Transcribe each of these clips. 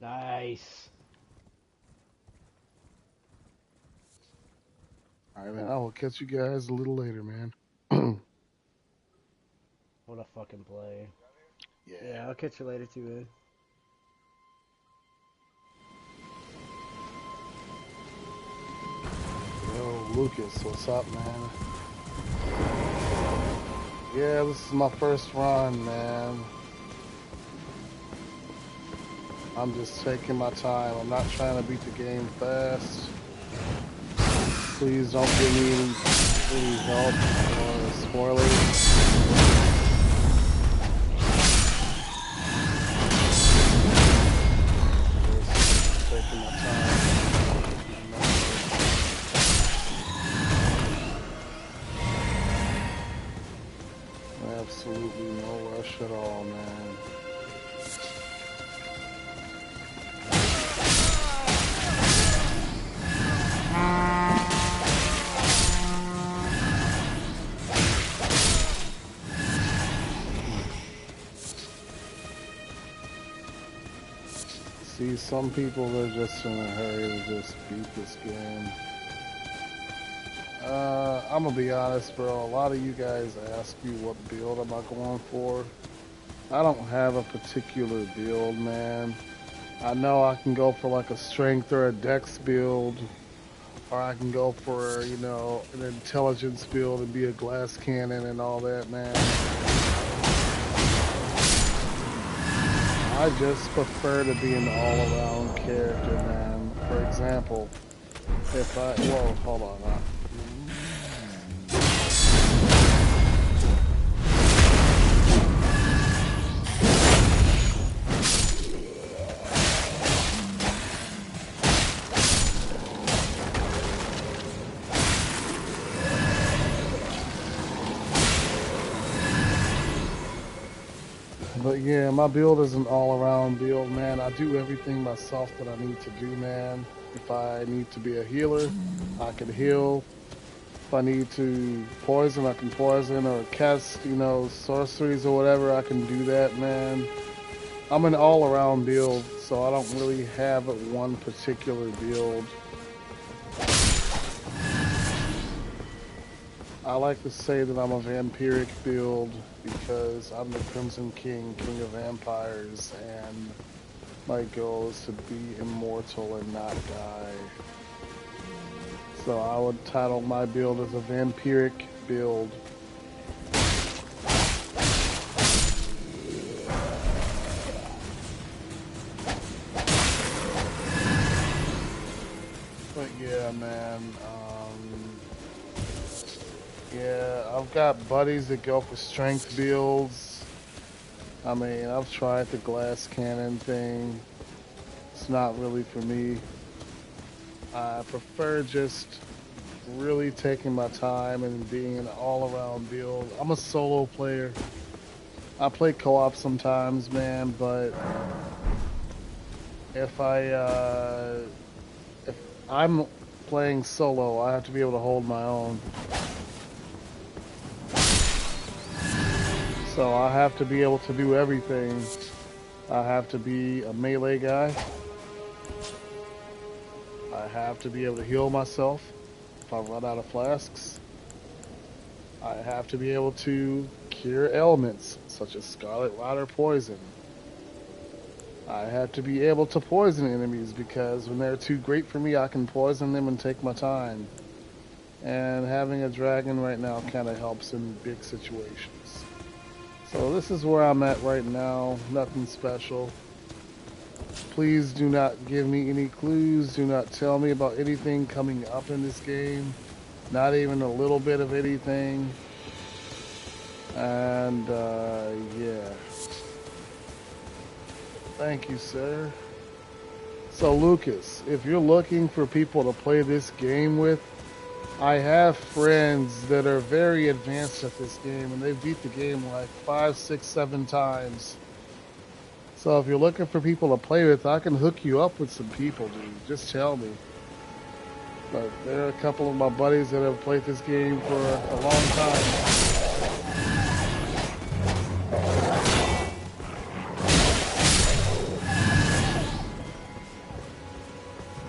Nice. All right, man. I will catch you guys a little later, man. What a fucking play. Yeah. Yeah, I'll catch you later too, man. Yo, Lucas, what's up, man? Yeah, this is my first run, man. I'm just taking my time. I'm not trying to beat the game fast. Please don't give me any help or spoilers. Just taking my time. Absolutely no rush at all, man. See, some people, they're just in a hurry to just beat this game. I'm gonna be honest, bro. A lot of you guys ask me what build am I going for. I don't have a particular build, man. I know I can go for like a strength or a dex build, or I can go for, you know, an intelligence build and be a glass cannon and all that, man. I just prefer to be an all-around character, man. For example, if I, whoa, hold on. But yeah, my build is an all-around build, man. I do everything myself that I need to do, man. If I need to be a healer, I can heal. If I need to poison, I can poison, or cast, you know, sorceries or whatever, I can do that, man. I'm an all-around build, so I don't really have one particular build. I like to say that I'm a vampiric build because I'm the Crimson King, King of Vampires, and my goal is to be immortal and not die. So I would title my build as a vampiric build. But yeah, man. Yeah, I've got buddies that go for strength builds. I mean, I've tried the glass cannon thing. It's not really for me. I prefer just really taking my time and being an all-around build. I'm a solo player. I play co-op sometimes, man, but if I'm playing solo, I have to be able to hold my own. So I have to be able to do everything. I have to be a melee guy. I have to be able to heal myself if I run out of flasks. I have to be able to cure ailments such as scarlet rot or poison. I have to be able to poison enemies because when they're too great for me, I can poison them and take my time. And having a dragon right now kind of helps in big situations. So this is where I'm at right now, nothing special. Please do not give me any clues, do not tell me about anything coming up in this game. Not even a little bit of anything. And yeah. Thank you, sir. So Lucas, if you're looking for people to play this game with, I have friends that are very advanced at this game, and they beat the game like 5, 6, 7 times. So if you're looking for people to play with, I can hook you up with some people, dude. Just tell me. But there are a couple of my buddies that have played this game for a long time.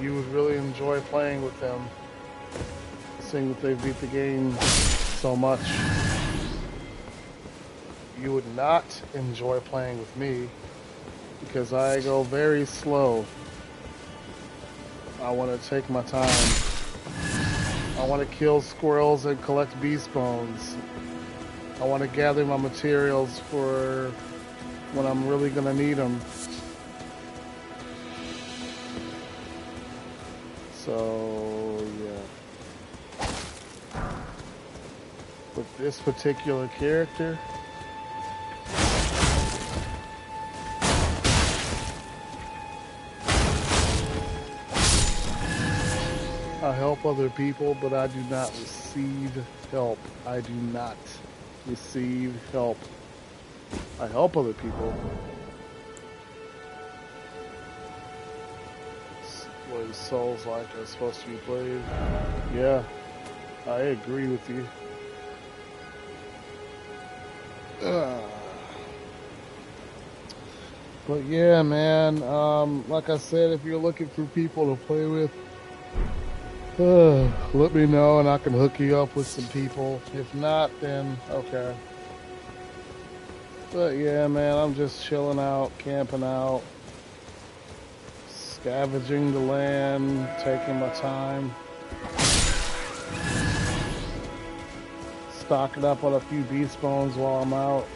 You would really enjoy playing with them. Seeing that they beat the game so much. You would not enjoy playing with me because I go very slow. I want to take my time. I want to kill squirrels and collect beast bones. I want to gather my materials for when I'm really going to need them. So, yeah. With this particular character, I help other people, but I do not receive help. I do not. receive help. I help other people. What Souls-like are supposed to be played. Yeah, I agree with you. But yeah, man, like I said, if you're looking for people to play with, let me know and I can hook you up with some people. If not, then okay. But yeah, man, I'm just chilling out, camping out, scavenging the land, taking my time, stocking up on a few beast bones while I'm out.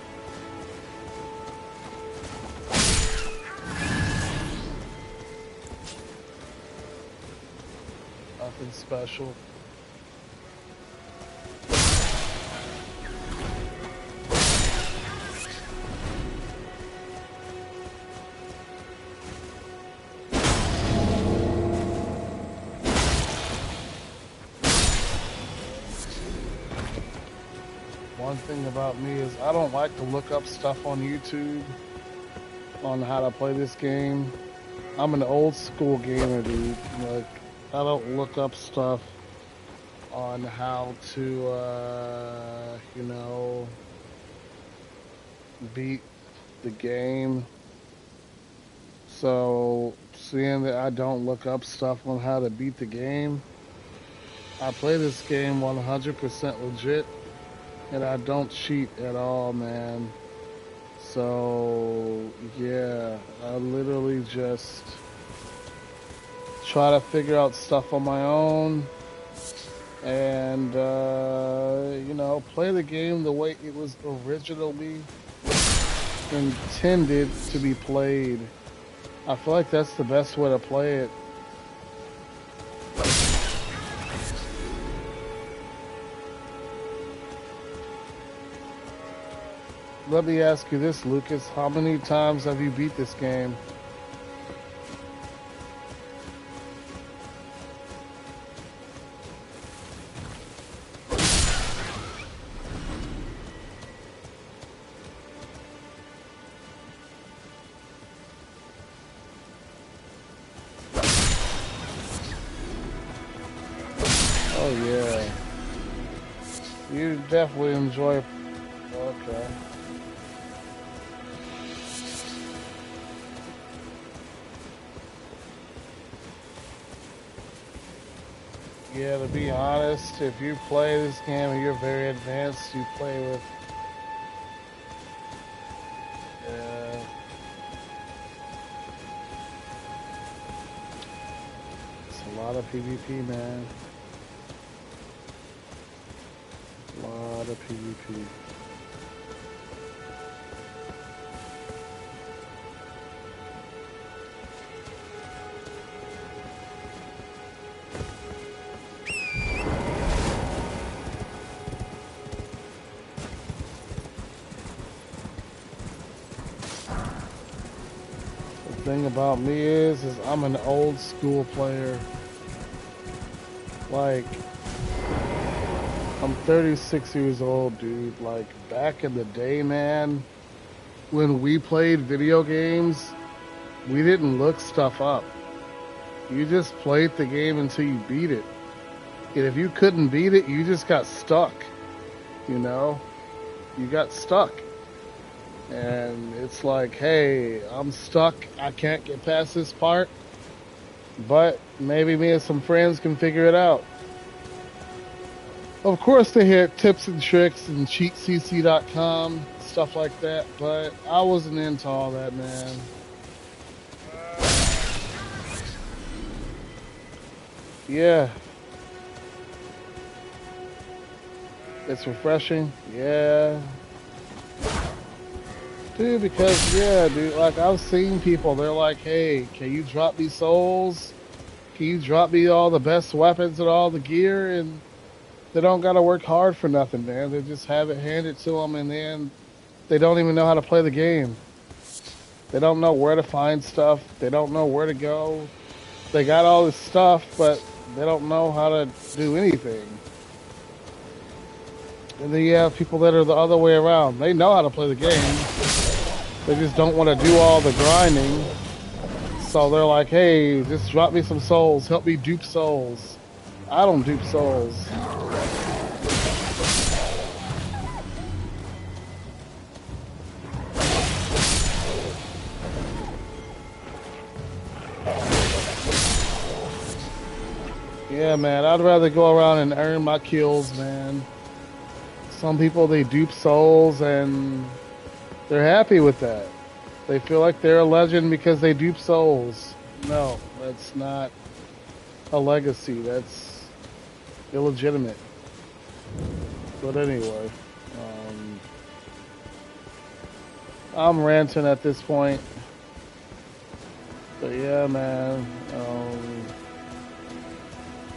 Nothing special. One thing about me is I don't like to look up stuff on YouTube on how to play this game. I'm an old school gamer, dude. Like, I don't look up stuff on how to, you know, beat the game. So, seeing that I don't look up stuff on how to beat the game, I play this game 100% legit, and I don't cheat at all, man. So, yeah, I literally just try to figure out stuff on my own and, you know, play the game the way it was originally intended to be played. I feel like that's the best way to play it. Let me ask you this, Lucas. How many times have you beat this game? Oh, yeah. You definitely enjoy... Okay. Yeah, to be honest, if you play this game and you're very advanced, you play with... it's a lot of PvP, man. A lot of PvP. The thing about me is I'm an old school player. Like, I'm 36 years old, dude. Like, back in the day, man, when we played video games, we didn't look stuff up. You just played the game until you beat it. And if you couldn't beat it, you just got stuck. You know? You got stuck. And it's like, hey, I'm stuck. I can't get past this part. But maybe me and some friends can figure it out. Of course, they had tips and tricks and cheatcc.com, stuff like that. But I wasn't into all that, man. Yeah. It's refreshing. Yeah. Dude, because, yeah, dude, like, I've seen people, they're like, hey, can you drop me souls? Can you drop me all the best weapons and all the gear? And they don't gotta work hard for nothing, man. They just have it handed to them, and then they don't even know how to play the game. They don't know where to find stuff. They don't know where to go. They got all this stuff, but they don't know how to do anything. And then you have people that are the other way around. They know how to play the game. They just don't want to do all the grinding. So they're like, hey, just drop me some souls. Help me dupe souls. I don't dupe souls. Yeah, man, I'd rather go around and earn my kills, man. Some people, they dupe souls and they're happy with that. They feel like they're a legend because they dupe souls. No, that's not a legacy. That's illegitimate. But anyway, I'm ranting at this point. But yeah, man.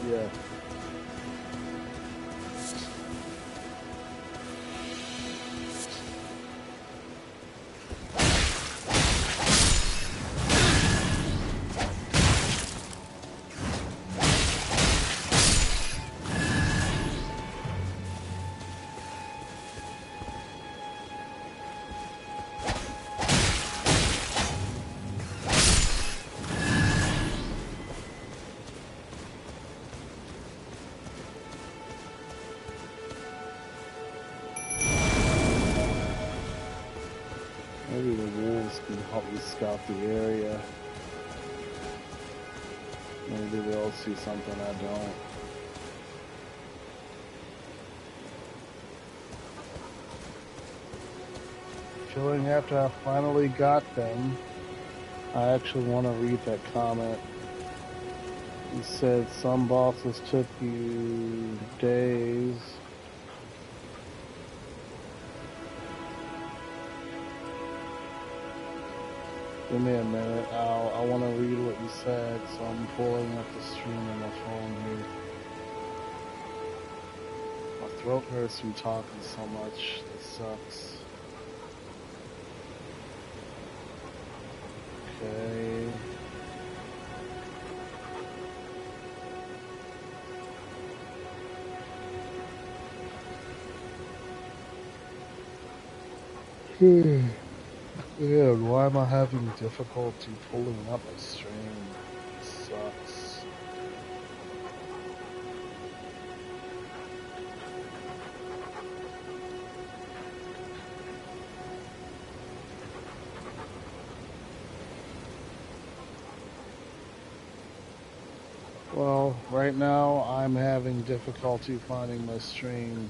Yeah. Maybe the wolves can help me scout the area. Maybe they'll see something I don't. Feeling after I finally got them, I actually want to read that comment. He said some bosses took you days. Give me a minute. I want to read what you said, so I'm pulling up the stream on my phone here. My throat hurts from talking so much. It sucks. Okay. Dude, why am I having difficulty pulling up a stream? It sucks. Well, right now I'm having difficulty finding my stream.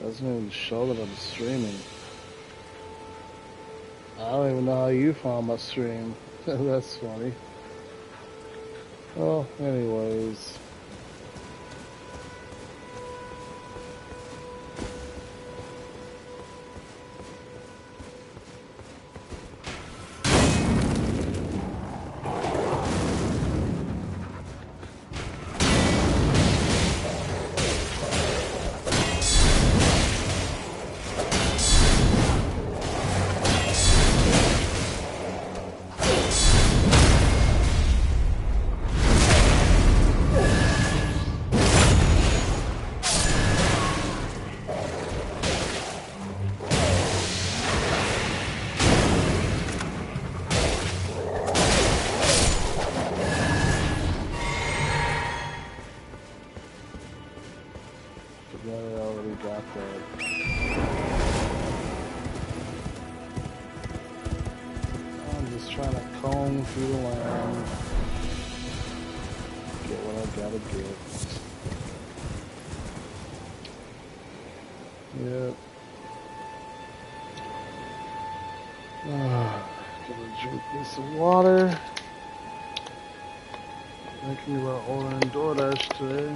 Doesn't even show that I'm streaming. I don't even know how you found my stream. That's funny. Well, anyways. Through the land, get what I gotta get. Yep. Gonna drink me some water. Thinking about ordering DoorDash today.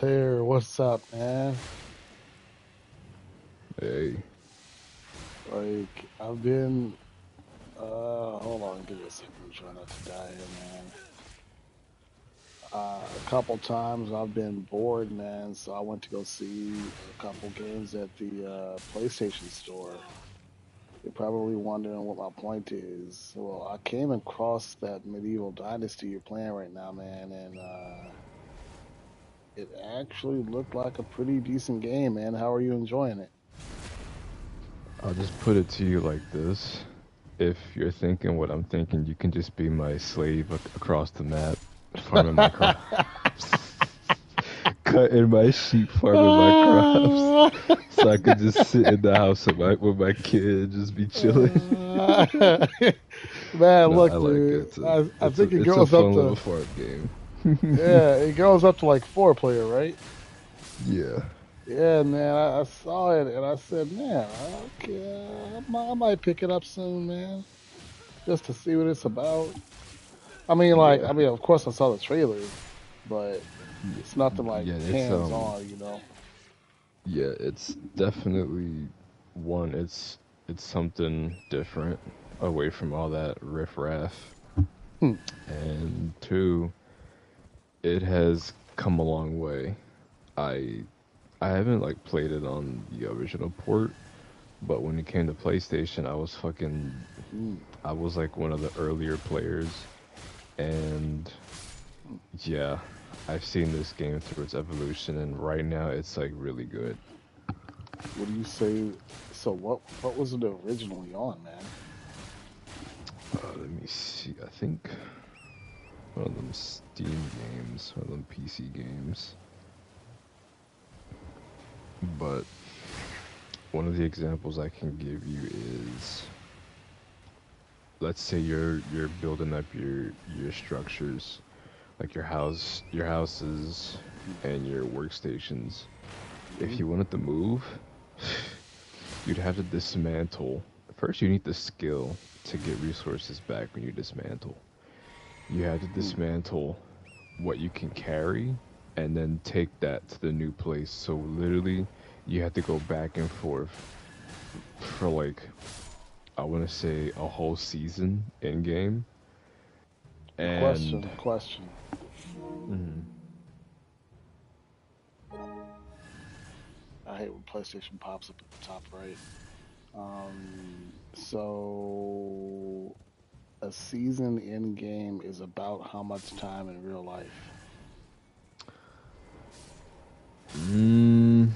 Hair, what's up, man? Hey, Like, I've been, hold on, give me a second. I'm trying not to die here, man. A couple times I've been bored, man, so I went to go see a couple games at the PlayStation Store. You're probably wondering what my point is. Well, I came across that Medieval Dynasty you're playing right now, man, and it actually looked like a pretty decent game, man. How are you enjoying it? I'll just put it to you like this. If you're thinking what I'm thinking, you can just be my slave across the map, farming my crops, cutting my sheep, farming my crops, so I could just sit in the house with my kid, just be chilling. Man, No, I look, like it. dude. I think it It's a goes up fun little to fart game. yeah, it goes up to like 4 player, right? Yeah, Yeah, man. I saw it and I said, man, okay, I might pick it up soon, man, just to see what it's about. yeah, I mean, of course I saw the trailer, but yeah, it's nothing like yeah. hands on, you know. Yeah, it's definitely one. It's something different away from all that riffraff, Hmm. and two, it has come a long way. I I haven't like played it on the original port, but when it came to PlayStation, Hmm. I was like one of the earlier players, and yeah, I've seen this game through its evolution, and right now it's like really good. What do you say? So what was it originally on, man? Let me see. I think one of them Steam games, one of them PC games. But one of the examples I can give you is, let's say you're building up your structures, like your houses, and your workstations. If Hmm. you wanted to move, you'd have to dismantle. First, you need the skill to get resources back when you dismantle. You have to Hmm. dismantle what you can carry and then take that to the new place. So literally, you have to go back and forth for like, I want to say a whole season in game. And Question. mhm. I hate when PlayStation pops up at the top right. So a season in game is about how much time in real life? mm,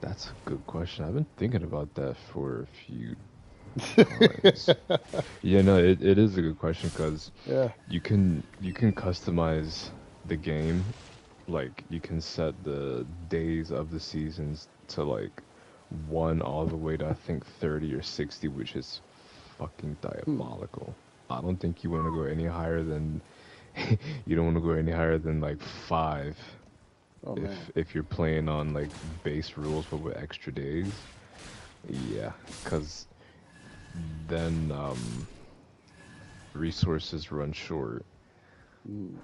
that's a good question. I've been thinking about that for a few times. Yeah, no, it is a good question because Yeah. you can customize the game. Like you can set the days of the seasons to like one all the way to I think 30 or 60, which is fucking Hmm. diabolical. I don't think you want to go any higher than you don't want to go any higher than like five Oh man. if you're playing on like base rules but with extra days. Yeah, because then resources run short. Hmm.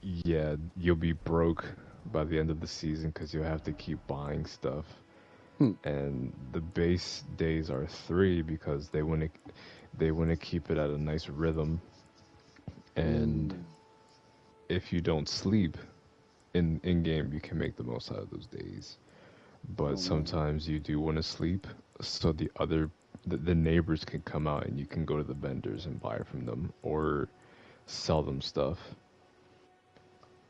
Yeah, you'll be broke by the end of the season because you'll have to keep buying stuff. Hmm. And the base days are three because they want to keep it at a nice rhythm. And Hmm. if you don't sleep in game, you can make the most out of those days. But Oh man. sometimes you do want to sleep, so the neighbors can come out and you can go to the vendors and buy from them or sell them stuff.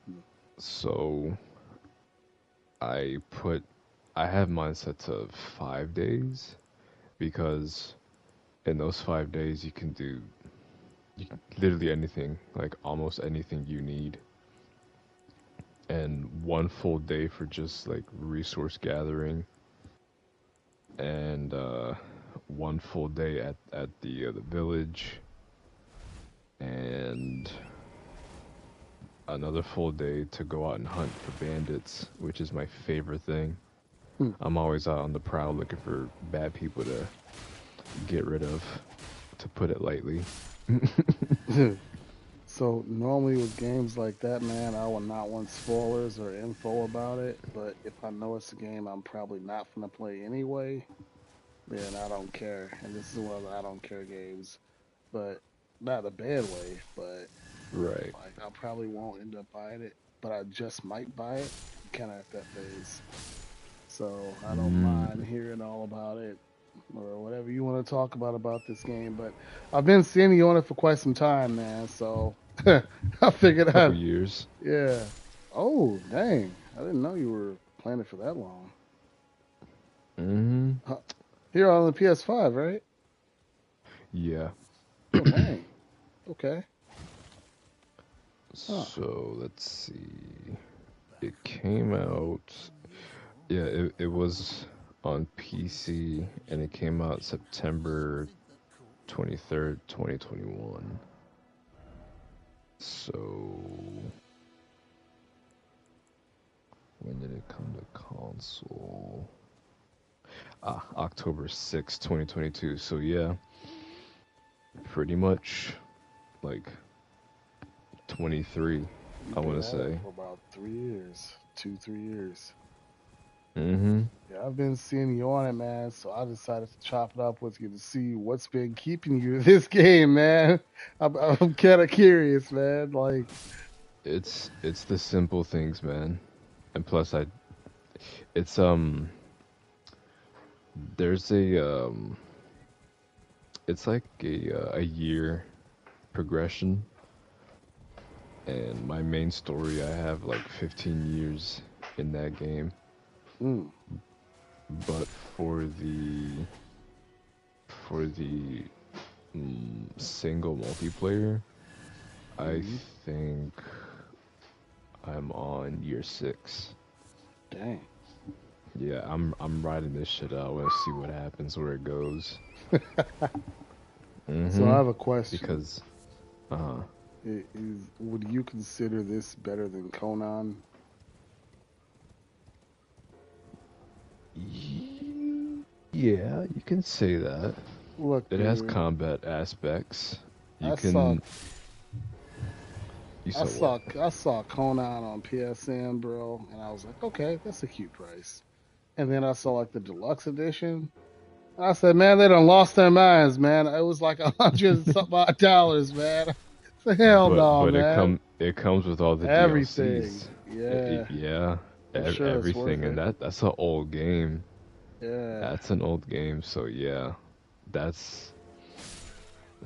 Hmm. So I put I have mine set to 5 days because in those 5 days you can literally anything, like almost anything you need, and one full day for just like resource gathering, and one full day at the village, and another full day to go out and hunt for bandits, which is my favorite thing. Hmm. I'm always out on the prowl looking for bad people to get rid of, to put it lightly. So normally with games like that, man, I will not want spoilers or info about it. But if I know it's a game I'm probably not gonna play anyway, then I don't care. And this is one of the I don't care games, but not a bad way. But Right. like I probably won't end up buying it, but I just might buy it. Kind of at that phase. So I don't Mm, mind hearing all about it or whatever you want to talk about this game. But I've been seeing you on it for quite some time, man. So I figured couple I, years. yeah. Oh, dang! I didn't know you were playing it for that long. Hmm. Huh. Here on the PS5, right? Yeah. Oh, dang. Okay. Huh. So let's see. It came out. Yeah, it was on PC and it came out September 23rd, 2021. So when did it come to console? October 6th, 2022. So yeah, pretty much like 23, I You've want been to at it say. for about 3 years, 3 years. Mm-hmm. Yeah, I've been seeing you on it, man. So I decided to chop it up with you to see what's been keeping you to this game, man. I'm kind of curious, man. Like, It's the simple things, man. And plus it's there's it's like a year progression, and my main story, I have like 15 years in that game. mm, But for the single multiplayer, I mm, think I'm on year 6. dang. Yeah, I'm riding this shit out. I want to see what happens, where it goes. So I Mm-hmm. have a question. Because, uh, Would you consider this better than Conan? yeah, you can say that. Look, It has dude, combat aspects. You I saw can. You I saw what? saw I saw Conan on PSN, bro, and I was like, okay, that's a cute price. And then I saw like the deluxe edition. I said, man, they done lost their minds, man. It was like 100 and something odd dollars, man. So hell no, But man. it comes with all the Everything, DLCs. yeah, Yeah, I'm sure it's worth everything, and it. that's an old game. Yeah, That's an old game. So yeah, that's.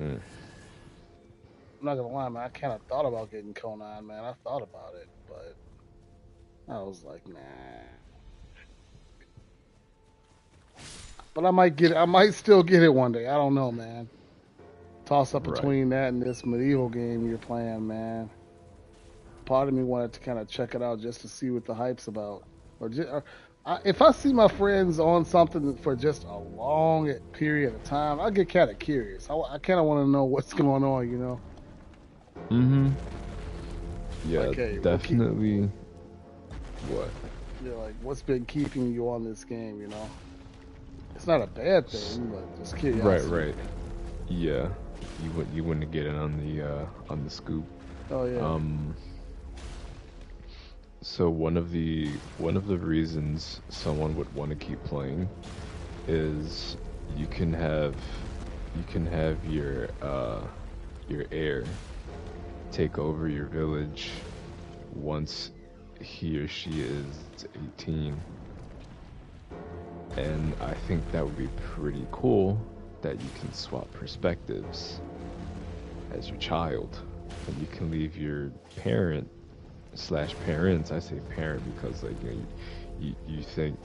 Mm, I'm not gonna lie, man. I kind of thought about getting Conan, man. I thought about it, but I was like, nah. But I might get it. I might still get it one day. I don't know, man. Toss up right. between that and this medieval game you're playing, man. Part of me wanted to kind of check it out just to see what the hype's about. If I see my friends on something for just a long period of time, I get kind of curious. I kind of want to know what's going on, you know? Mm-hmm. Yeah, Like, hey, definitely. What? like, what's been keeping you on this game, you know? It's not a bad S- thing, but just Right, curiosity. right. Yeah, you wouldn't get it on the scoop. Oh yeah. Um, so one of the reasons someone would want to keep playing is you can have your heir take over your village once he or she is 18. And I think that would be pretty cool that you can swap perspectives as your child. And you can leave your parent slash parents, I say parent because like you think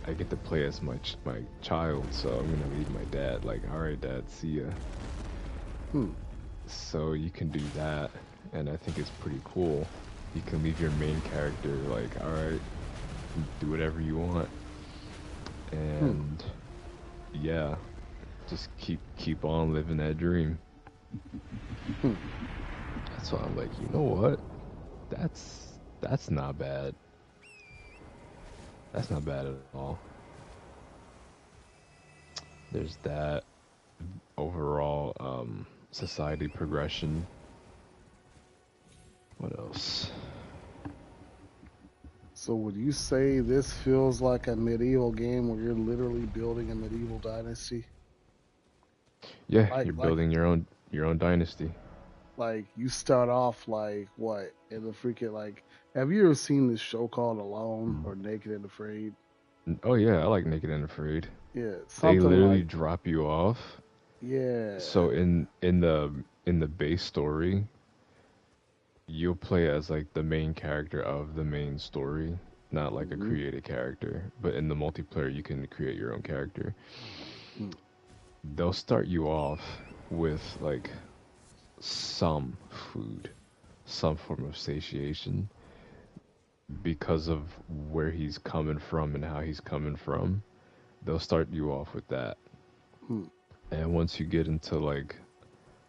I get to play as my child, so I'm gonna leave my dad. Like, all right, dad, see ya. Hmm. So you can do that, and I think it's pretty cool. You can leave your main character like, all right, do whatever you want, Hmm. and yeah, just keep on living that dream. Hmm. That's why I'm like, you know what? That's not bad. That's not bad at all. There's that overall society progression. What else? So would you say this feels like a medieval game where you're literally building a medieval dynasty? Yeah, Like you're like building your own dynasty. like you start off like what in the freaking like have you ever seen this show called Alone or Naked and Afraid? Oh yeah, I like Naked and Afraid. Yeah, They something literally like drop you off. yeah. So in the base story, you'll play as like the main character of the main story, not like a Hmm. created character. But in the multiplayer, you can create your own character. They'll start you off with like some food, some form of satiation because of where he's coming from and how he's coming from. They'll start you off with that. Hmm. And once you get into like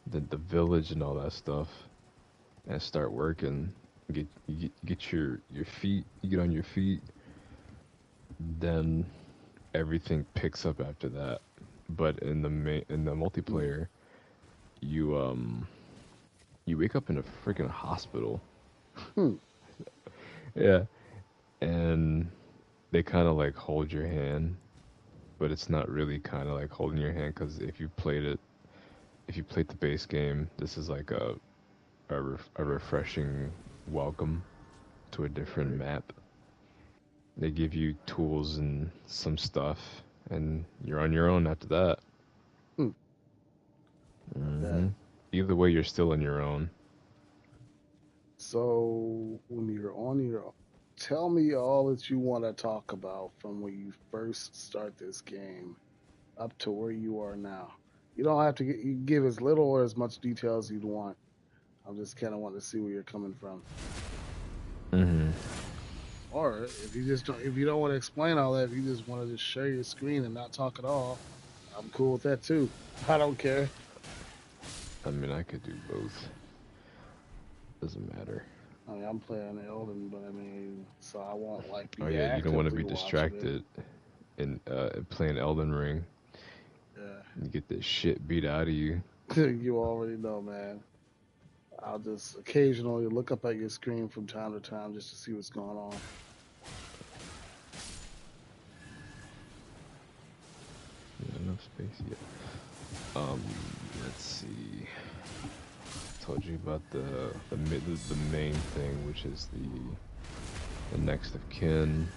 the village and all that stuff and start working, get your feet, you get on your feet, then everything picks up after that. But in the Hmm. multiplayer, you you wake up in a freaking hospital. Hmm. Yeah, and they kind of like hold your hand, but it's not really kind of like holding your hand because if you played the base game, this is like a refreshing welcome to a different Right. map. They give you tools and some stuff, and you're on your own after that. Hmm. I bet. Hmm. Either way, you're still on your own. So when you're on your own, tell me all that you want to talk about from when you first start this game up to where you are now. You don't have to you can give as little or as much detail as you'd want. I just kind of want to see where you're coming from. Hmm. Or if you just don't, if you don't want to explain all that, if you just want to just share your screen and not talk at all, I'm cool with that too. I don't care. I mean, I could do both. Doesn't matter. I mean, I'm playing Elden, but I mean, so I won't like Oh be yeah, you don't want to actively be watching it. distracted in playing Elden Ring. Yeah, You get the shit beat out of you. you already know, man. I'll just occasionally look up at your screen from time to time just to see what's going on. Not enough space yet. Um, let's see. Told you about the main thing, which is the next of kin,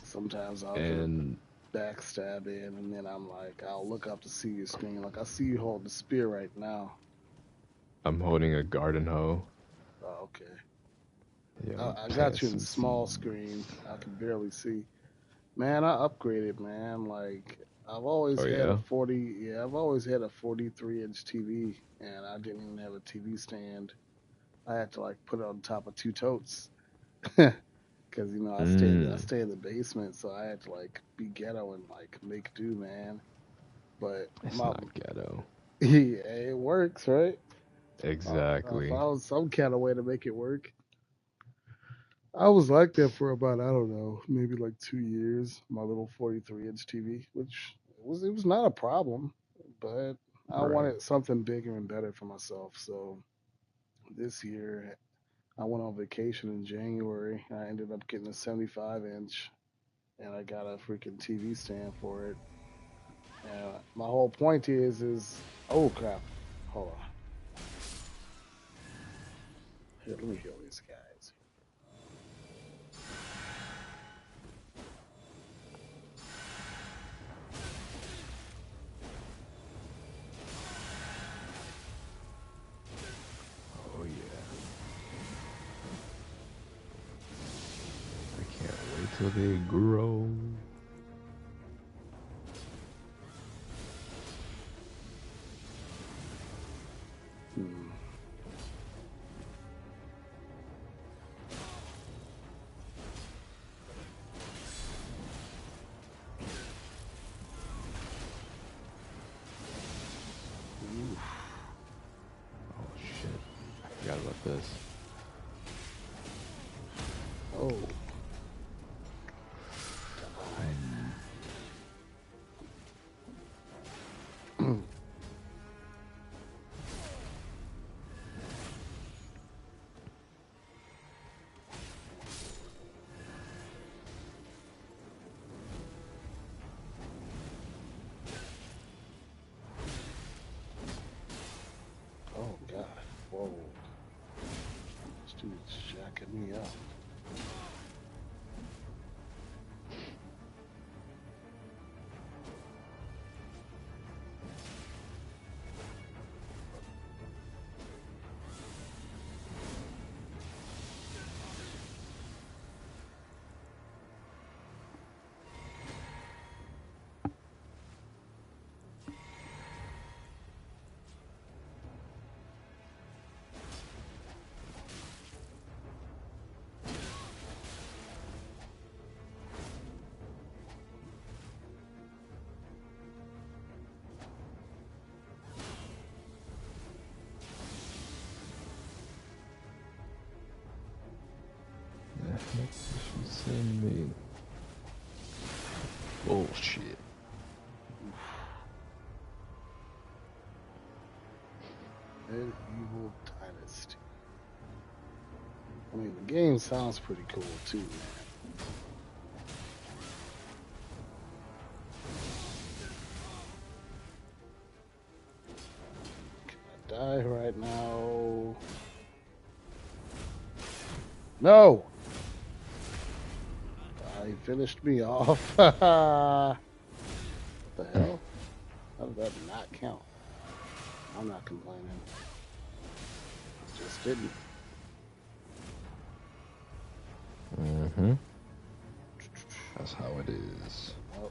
Sometimes I'll get a and backstab in, and then I'm like, I'll look up to see your screen. Like I see you hold the spear right now. I'm holding a garden hoe. Oh, okay. Yeah, I'm I planting got you in some small seeds. screen. I can barely see. Man, I upgraded, man. Like I've always Oh had a yeah. 40. Yeah, I've always had a 43-inch TV, and I didn't even have a TV stand. I had to like put it on top of two totes. Because I Mm, stay in the basement, so I had to like be ghetto and like make do, man. But it's my not ghetto. yeah, it works, right? I Exactly. found some kind of way to make it work. I was like that for about I don't know, maybe like 2 years. My little 43-inch TV, which it was not a problem, but I Right. wanted something bigger and better for myself. So this year I went on vacation in January. I ended up getting a 75-inch, and I got a freaking TV stand for it. And my whole point is oh crap, hold on, here, let me heal these guys. Oh yeah. I can't wait till they grow. Hmm. Oof. Oh shit. I forgot about this. Oh, backing me up. The heck did she send me? Bullshit. Medieval Dynasty. I mean, the game sounds pretty cool too, man. Can I die right now? No! He finished me off. What the hell? How did that not count? I'm not complaining. Just didn't. Mm-hmm. That's how it is. Oh.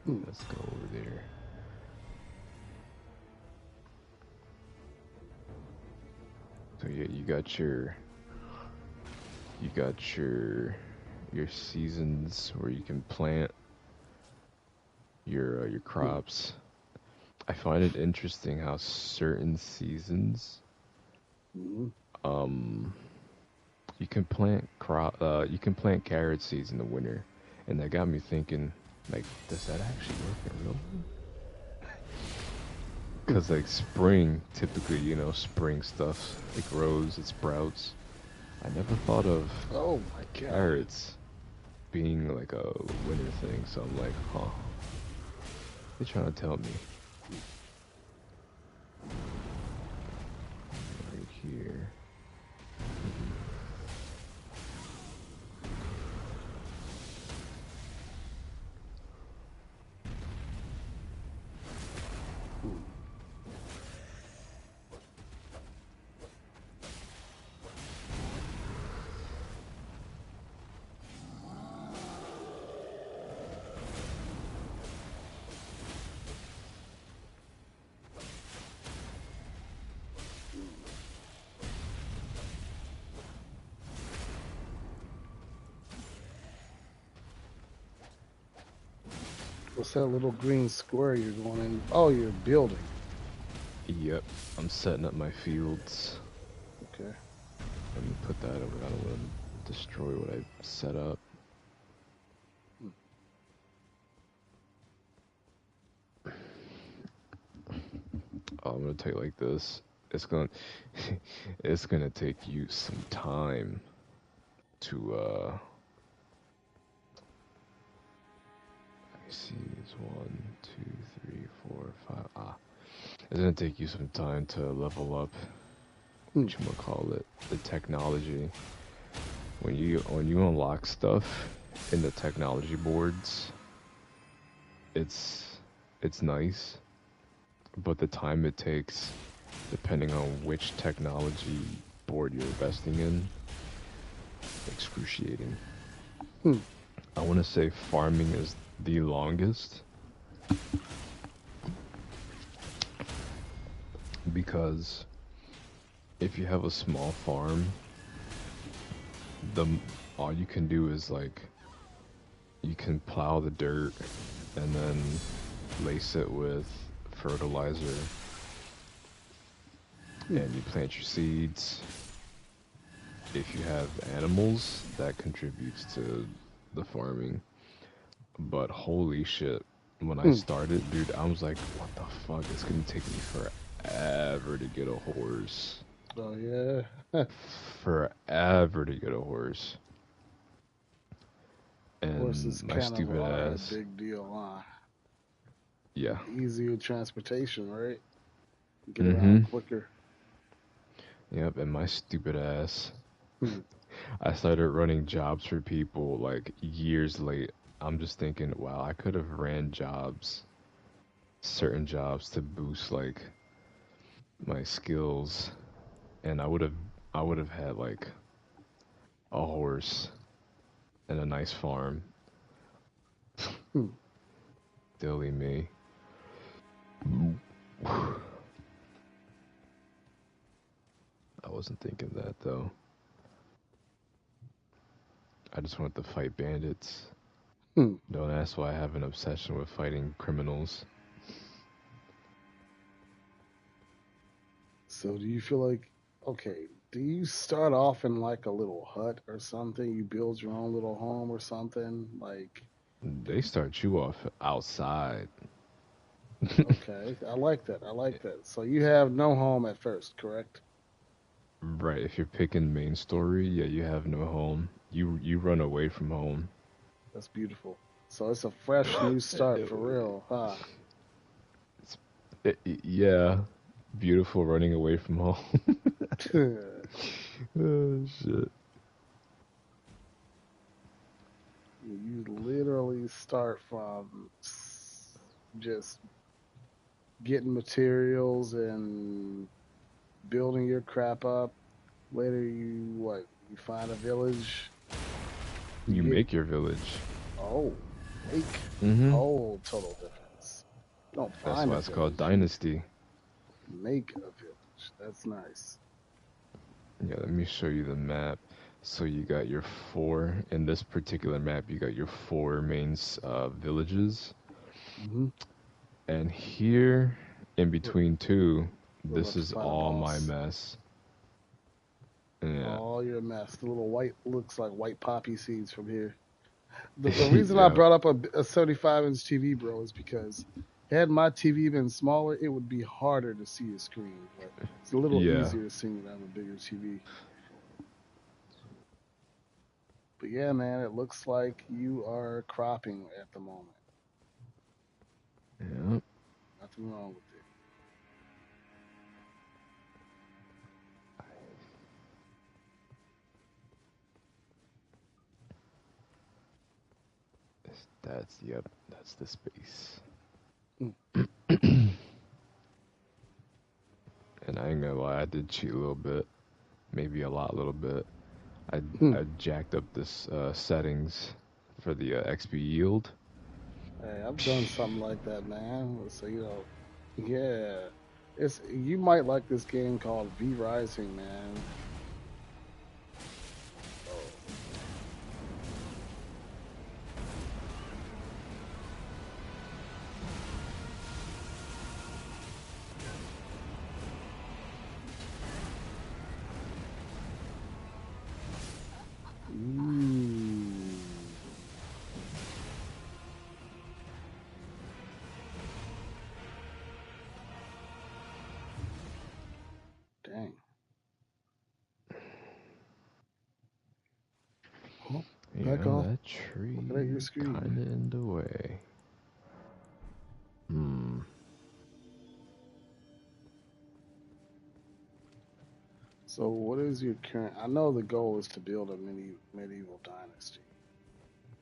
Let's go over there. So yeah, you got your seasons where you can plant your crops. I find it interesting how certain seasons you can plant carrot seeds in the winter, and that got me thinking, like, does that actually work in real life? Because like spring, typically, spring stuff, it grows, it sprouts. I never thought of Oh my god. carrots being like a winter thing, so I'm like, huh, they're trying to tell me. Right here. What's that little green square you're going in? Oh, you're building. Yep, I'm setting up my fields. Okay. Let me put that over. I don't want to destroy what I set up. Oh, I'm gonna take it like this. It's gonna it's gonna take you some time to let me see, it's 1, 2, 3, 4, 5. It's gonna take you some time to level up whatchamacallit, the technology. When you unlock stuff in the technology boards, it's nice, but the time it takes, depending on which technology board you're investing in, excruciating. I want to say farming is the longest, because if you have a small farm, all you can do is like, you can plow the dirt and then lace it with fertilizer, and you plant your seeds. If you have animals, that contributes to the farming. but holy shit, when I Hmm. started, dude, I was like, what the fuck? It's gonna take me forever to get a horse. Oh yeah. Forever to get a horse. And Horses my kind of stupid are a ass, big deal, huh? yeah. Easier transportation, right? Get around Mm-hmm. quicker. Yep, and my stupid ass. Hmm. I started running jobs for people like years late. I'm just thinking, wow, I could have ran jobs, certain jobs to boost like my skills, and I would have had like a horse and a nice farm. Hmm. Silly me. I wasn't thinking that though. I just wanted to fight bandits. Hmm. Don't ask why I have an obsession with fighting criminals. So do you feel like, okay, do you start off in like a little hut or something? You build your own little home or something? Like, They start you off outside. okay, I like that. I like that. So you have no home at first, correct? Right, if you're picking main story, yeah, you have no home. You run away from home. That's beautiful. So it's a fresh new start for real, huh? It's, yeah, beautiful running away from home. Oh shit. You literally start from just getting materials and building your crap up. Later, you what? You find a village. You You get make your village. oh, make Mm-hmm. whole total difference. You don't That's find a why it's called village. You dynasty. make a village. That's nice. Yeah, let me show you the map. So you got your four, in this particular map, you got your four main villages. Hmm. And here, in We're, between two, we're this about to is find a all my boss. mess. Yeah. Oh, you're a mess. The little white looks like white poppy seeds from here. The reason I Yeah. brought up a 75-inch TV, bro, is because had my TV been smaller, it would be harder to see a screen, but it's a little Yeah. easier seeing it on a bigger TV. But yeah, man, it looks like you are cropping at the moment. Yeah. Nothing wrong with it. Yep, that's the space. Mm. And I ain't gonna lie, I did cheat a little bit, maybe a little bit. I Hmm. I jacked up this settings for the XP yield. Hey, I've done something like that, man. So yeah, it's you might like this game called V Rising, man. Oh, ooh, dang. Oh, back Yeah, off. that Looking at your tree screen. kinda in the way. Hmm. So, what is your current? I know the goal is to build a medieval dynasty,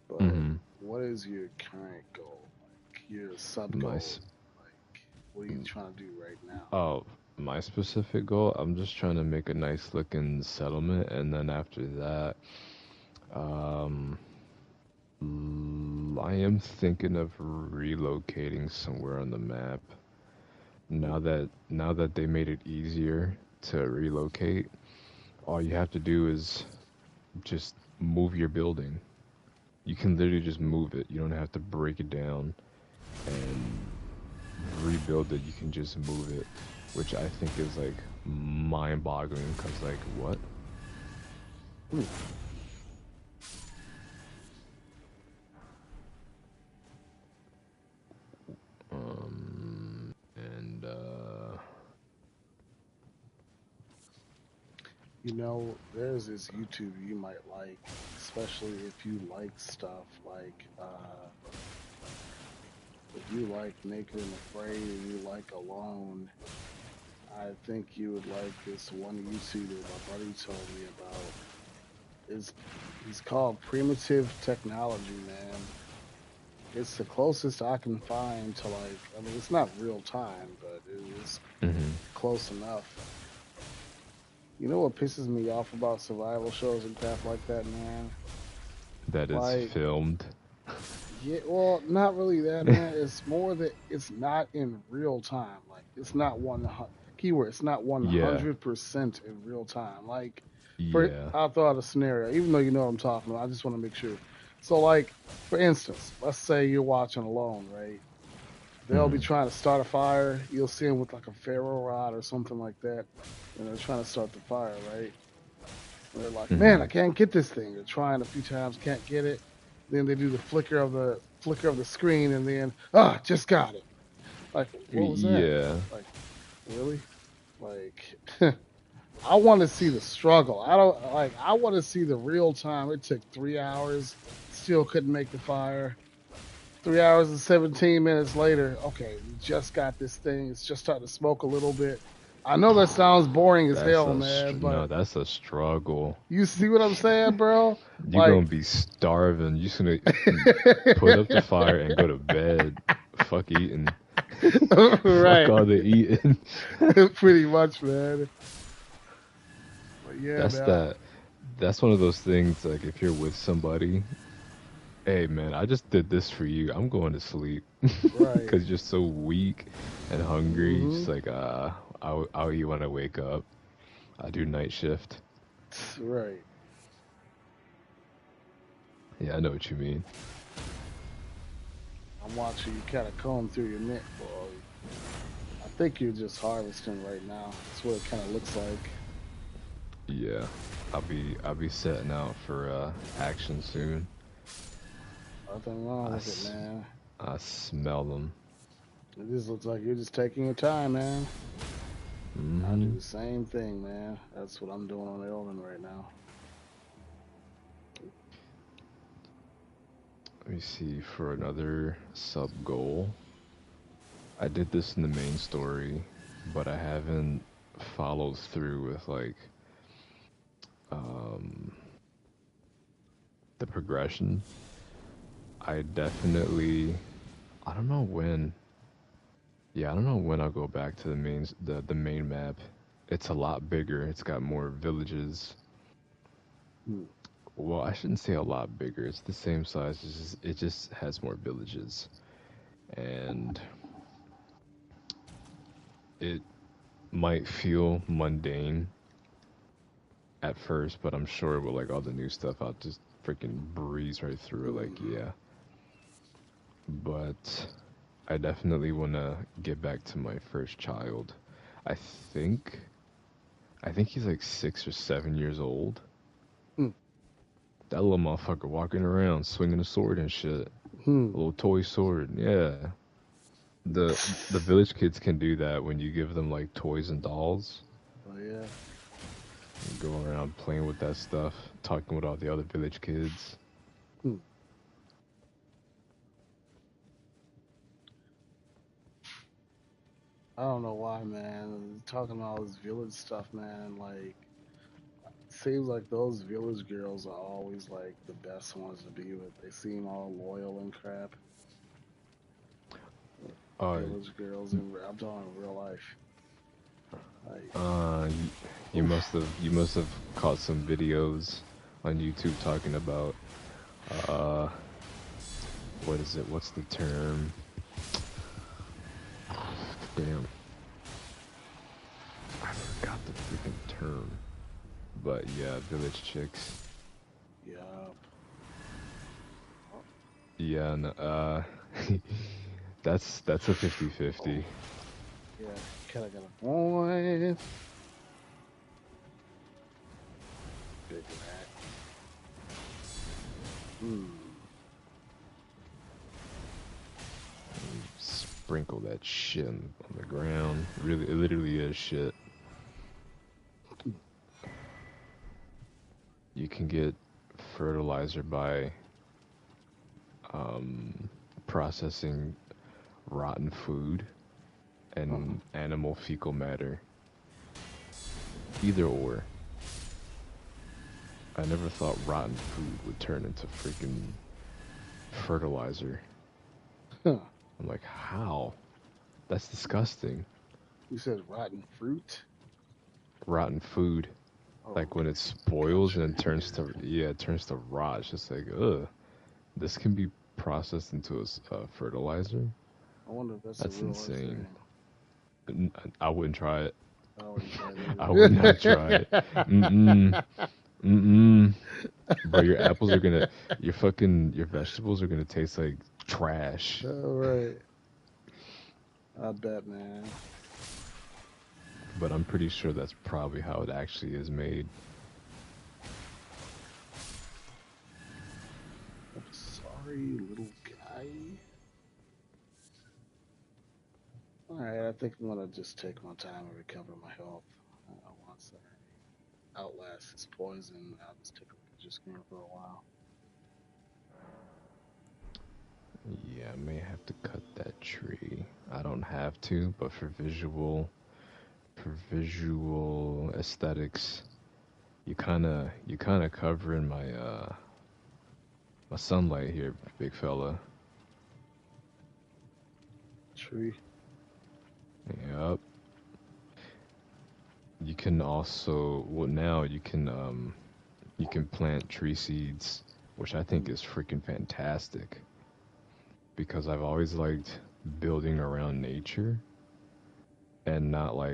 but Mm-hmm. what is your current goal? Like your sub My goal? s- Like, what are you trying to do right now? oh, my specific goal, I'm just trying to make a nice looking settlement, and then after that, um, I am thinking of relocating somewhere on the map. Hmm. Now that they made it easier to relocate, all you have to do is just move your building. You can literally just move it. You don't have to break it down and rebuild it. You can just move it, which I think is like mind-boggling. Cause like what? Hmm. You know, there's this YouTube you might like, especially if you like stuff like, if you like Naked and Afraid and you like Alone, I think you would like this one YouTuber my buddy told me about. Is He's called Primitive Technology, man. It's the closest I can find to like, I mean, it's not real time, but it is Hmm. close enough. You know what pisses me off about survival shows and crap like that, man? That is Like, filmed. yeah, well, not really that, man. It's more that it's not in real time. Like, it's not keyword. It's not one Yeah, hundred percent in real time. Like, yeah. I'll throw out a scenario, even though you know what I'm talking about. I just want to make sure. So, like, for instance, let's say you're watching Alone, right? They'll be Hmm. trying to start a fire. You'll see them with like a ferro rod or something like that, and they're trying to start the fire, right? And they're like, "Man, I Hmm. can't get this thing." They're trying a few times, can't get it. Then they do the flicker of the screen, and then just got it. Like, what was that? Yeah, Like, really? Like, I want to see the struggle. I don't like. I want to see the real time. It took 3 hours, still couldn't make the fire. 3 hours and 17 minutes later, okay, we just got this thing. It's just starting to smoke a little bit. I know that sounds boring as hell, man, no, but that's a struggle. you see what I'm saying, bro? You're gonna Like, be starving. You're just gonna put up the fire and go to bed. Fuck eating. Fuck right. all the eating. Pretty much, man. But yeah, That's man. that. That's one of those things. Like if you're with somebody, hey man, I just did this for you. I'm going to sleep Right. because you're so weak and hungry. Hmm. Just like I'll eat when I wake up. I do night shift. Right. Yeah, I know what you mean. I'm watching you kind of comb through your neck, boy. I think you're just harvesting right now. That's what it kind of looks like. Yeah, I'll be setting out for action soon. Nothing wrong I, with it, s- man. I smell them. It just looks like you're just taking your time, man. I do Hmm. the same thing, man. That's what I'm doing on Elden right now. Let me see for another sub goal. I did this in the main story, but I haven't followed through with like um, the progression. I definitely, I don't know when. Yeah, I don't know when I'll go back to the main map. It's a lot bigger. It's got more villages. Hmm. Well, I shouldn't say a lot bigger. It's the same size. It just has more villages, and it might feel mundane at first, but I'm sure with like all the new stuff, I'll just freaking breeze right through it. Like, Hmm. yeah. But I definitely want to get back to my first child. I think I think he's like 6 or 7 years old. Hmm. That little motherfucker walking around swinging a sword and shit. Hmm. A little toy sword. Yeah. The village kids can do that when you give them like toys and dolls. Oh yeah. And go around playing with that stuff, talking with all the other village kids. Hmm. I don't know why, man. Talking about all this village stuff, man. Like, seems like those village girls are always like the best ones to be with. They seem all loyal and crap. Uh, Village girls, and I'm talking in real life. Like, you, oof. you must have caught some videos on YouTube talking about uh what is it? What's the term? Damn, I forgot the freaking term. But yeah, village chicks. Yup. Yeah, and that's a 50-50. Yeah. Kind of got a point. Big rat. Hmm. Sprinkle that shit on the ground. Really, it literally is shit. You can get fertilizer by um, processing rotten food Uh-uh. and animal fecal matter. Either or. I never thought rotten food would turn into freaking fertilizer. Huh. I'm like, how? That's disgusting. You said rotten fruit? Rotten food. Oh, Like when okay. it spoils and it turns to, yeah, it turns to rot. It's just like, ugh. This can be processed into a fertilizer? I wonder if that's a That's real life insane. thing. I wouldn't try it. I wouldn't try I would not that try it. Mm-mm. either. Mm-mm. Bro, your apples are gonna, your vegetables are gonna taste like trash. All right. I bet, man. But I'm pretty sure that's probably how it actually is made. I'm sorry, little guy. All right, I think I'm gonna just take my time and recover my health. Once I outlast this poison, I'll just take a picture screen for a while. Yeah, I may have to cut that tree. I don't have to, but for visual aesthetics, you kind of covering my sunlight here, big fella. Tree. Yep. You can also, well, now you can plant tree seeds, which I think Mm. is freaking fantastic because I've always liked building around nature and not like